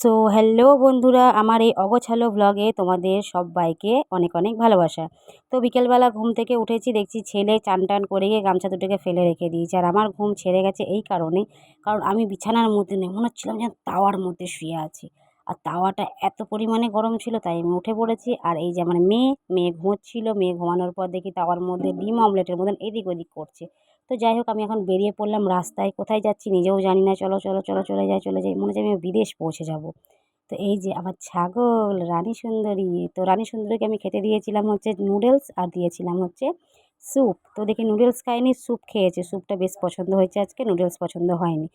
So hello বন্ধুরা, আমার এই অগোছালো ব্লগে তোমাদের সবাইকে অনেক অনেক ভালোবাসা। তো বিকেলবেলা ঘুম থেকে উঠেছি, দেখছি ছেলে চান টান করে গিয়ে গামছা দুটোকে ফেলে রেখে দিয়েছে। আর আমার ঘুম ছেড়ে গেছে এই কারণে, কারণ আমি বিছানার মধ্যে নেই, মনে হচ্ছিলাম যেন তাওয়ার মধ্যে শুয়ে আছি। আর তাওয়াটা এত পরিমাণে গরম ছিল, তাই আমি উঠে পড়েছি। আর এই যে আমার মেয়ে ঘুমোচ্ছিল, মেয়ে ঘুমানোর পর দেখি তাওয়ার মধ্যে ডিম অমলেটের মতন এদিক ওদিক করছে। তো যাই হোক, আমি এখন বেরিয়ে পড়লাম রাস্তায়। কোথায় যাচ্ছি নিজেও জানি না। চলো চলো চলো, চলে যাই, মনে হচ্ছে আমি বিদেশ পৌঁছে যাব। তো এই যে আমার ছাগল রানী সুন্দরী, তো রানী সুন্দরীকে আমি খেতে দিয়েছিলাম হচ্ছে নুডলস, আর দিয়েছিলাম হচ্ছে স্যুপ। তো দেখি নুডলস খায়নি, স্যুপ খেয়েছে। স্যুপটা বেশ পছন্দ হয়েছে আজকে, নুডলস পছন্দ হয়নি।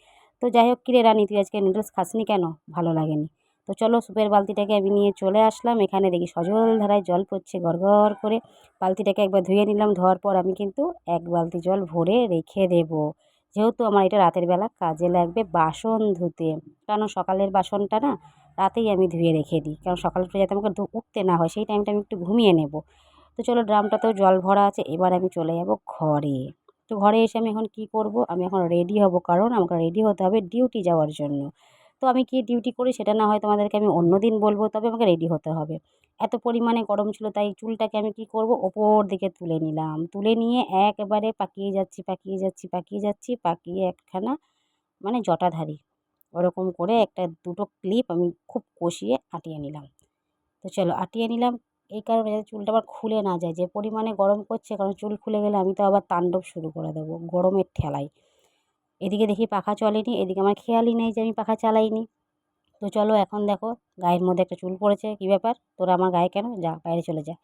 তো যাই হোক, কিরে রানী, তুই আজকে নুডলস খাসনি কেন? ভালো লাগেনি? তো চলো, স্যুপের বালতিটাকে আমি নিয়ে চলে আসলাম। এখানে দেখি সজল ধারায় জল পড়ছে গড়গড় করে। বালতিটাকে একবার ধুয়ে নিলাম। ধোয়ার পর আমি কিন্তু এক বালতি জল ভরে রেখে দেবো, যেহেতু আমার এটা রাতের বেলা কাজে লাগবে বাসন ধুতে। কারণ সকালের বাসনটা না রাতেই আমি ধুয়ে রেখে দিই, কারণ সকালে উঠে যাতে আমাকে উঠতে না হয়, সেই টাইমটা আমি একটু ঘুমিয়ে নেব। তো চলো, ড্রামটাতেও জল ভরা আছে, এবার আমি চলে যাব ঘরে। তো ঘরে এসে আমি এখন কী করব? আমি এখন রেডি হব, কারণ আমাকে রেডি হতে হবে ডিউটি যাওয়ার জন্য। তো আমি কি ডিউটি করি সেটা না হয় তোমাদেরকে আমি অন্য দিন বলবো, তবে আমাকে রেডি হতে হবে। এত পরিমাণে গরম ছিল, তাই চুলটাকে আমি কি করব, ওপর দিকে তুলে নিলাম। তুলে নিয়ে একেবারে পাকিয়ে একখানা মানে জটাধারী ওরকম করে একটা দুটো ক্লিপ আমি খুব কষিয়ে আঁটিয়ে নিলাম। তো চলো আঁটিয়ে নিলাম, এই কারণে যাতে চুলটা আবার খুলে না যায়। যে পরিমাণে গরম করছে, কারণ চুল খুলে গেলে আমি তো আবার তাণ্ডব শুরু করে দেবো গরমের ঠেলায়। এদিকে দেখি পাখা চলেনি, এদিকে আমার খেয়ালই নেই যে আমি পাখা চালাইনি। তো চলো, এখন দেখো গায়ের মধ্যে একটা চুল পড়েছে। কী ব্যাপার, তোরা আমার গায়ে কেন? যা বাইরে চলে যা।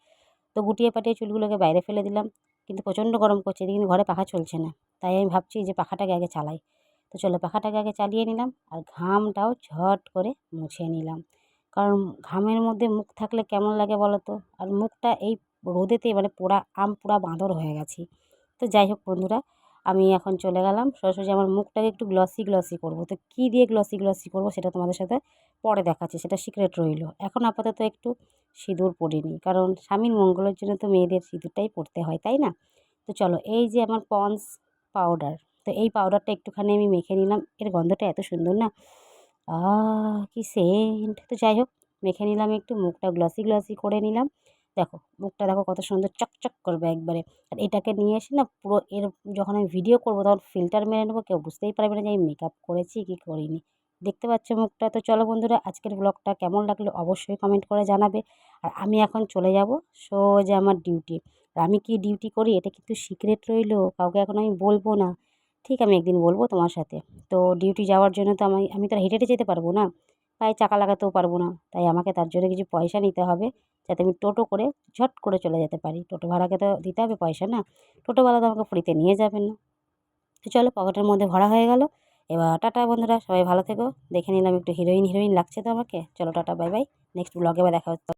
তো গুটিয়ে পাটিয়ে চুলগুলোকে বাইরে ফেলে দিলাম। কিন্তু প্রচণ্ড গরম করছে, এদিকে কিন্তু ঘরে পাখা চলছে না। তাই আমি ভাবছি যে পাখাটাকে আগে চালাই। তো চলো, পাখাটাকে আগে চালিয়ে নিলাম, আর ঘামটাও ঝট করে মুছে নিলাম। কারণ ঘামের মধ্যে মুখ থাকলে কেমন লাগে বলো তো? আর মুখটা এই রোদেতে মানে পোড়া পুরা বাঁদর হয়ে গেছি। তো যাই হোক বন্ধুরা, আমি এখন চলে গেলাম সোজাসুজি আমার মুখটাকে একটু গ্লসি করব। তো কী দিয়ে গ্লসি করব সেটা তোমাদের সাথে পরে দেখাচ্ছি, সেটা সিক্রেট রইল। এখন আপাতত একটু সিঁদুর পরিনি, কারণ স্বামীর মঙ্গলের জন্য তো মেয়েদের সিঁদুরটাই পরতে হয়, তাই না? তো চলো, এই যে আমার পন্ডস পাউডার, তো এই পাউডারটা একটুখানি আমি মেখে নিলাম। এর গন্ধটা এত সুন্দর না, কি সেন্ট! তো যাই হোক, মেখে নিলাম একটু, মুখটা গ্লসি করে নিলাম। দেখো মুখটা দেখো কত সুন্দর চকচক করবে একবারে। আর এটাকে নিয়ে এসে না পুরো এর যখন আমি ভিডিও করব তখন ফিল্টার মেরে নেবো, কেউ বুঝতেই পারবে না যে আমি মেকআপ করেছি কি করিনি। দেখতে পাচ্ছ মুখটা? তো চলো বন্ধুরা, আজকের ব্লগটা কেমন লাগলো অবশ্যই কমেন্ট করে জানাবে। আর আমি এখন চলে যাব সোজা আমার ডিউটি। আর আমি কি ডিউটি করি এটা কিন্তু সিক্রেট রইলো, কাউকে এখন আমি বলবো না। ঠিক, আমি একদিন বলবো তোমার সাথে। তো ডিউটি যাওয়ার জন্য তো আমি তো আর হেঁটে যেতে পারবো না, পায়ে চাকা লাগাতেও পারবো না। তাই আমাকে তার জন্য কিছু পয়সা নিতে হবে, যাতে আমি টোটো করে ঝট করে চলে যেতে পারি। টোটো ভাড়াকে তো দিতে হবে পয়সা, না? টোটোওয়ালা তো আমাকে ফ্রিতে নিয়ে যাবে না। তো চলো, পকেটের মধ্যে ভরা হয়ে গেল। এবার টাটা বন্ধুরা, সবাই ভালো থেকো। দেখে নিলাম একটু হিরোইন লাগছে তো আমাকে। চলো টাটা, বাই বাই। নেক্সট ব্লগে আবার দেখা হচ্ছে।